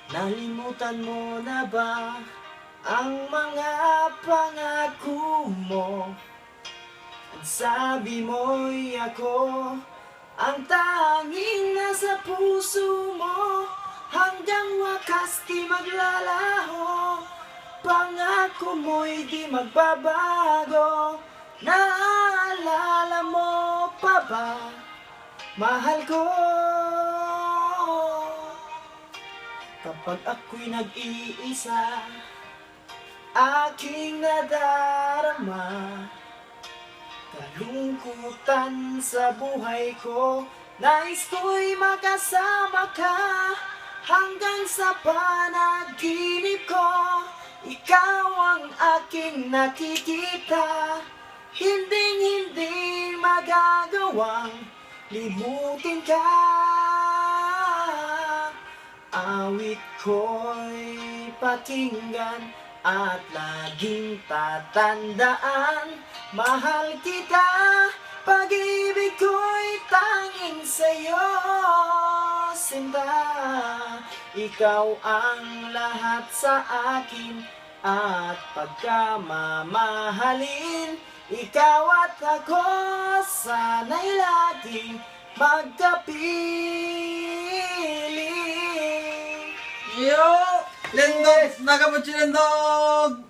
Nalimutan mo na ba ang mga pangako mo? At sabi mo'y ako ang tanging nasa puso mo. Hanggang wakas di maglalaho, pangako mo'y di magbabago. Naalala mo pa ba, mahal ko? Kapag ako'y nag-iisa, aking nadarama kalungkutan sa buhay ko. Nais ko'y makasama ka hanggang sa panaginip ko. Ikaw ang aking nakikita, hinding-hindi magagawang limutin ka. Awit ko'y pakinggan at laging tatandaan. Mahal kita, pag-ibig ko'y tanging sa'yo, sinta. Ikaw ang lahat sa akin at pagkamamahalin. Ikaw at ako, sana'y laging magkapiling. Yo! Lendog! Nagabot si Lendog!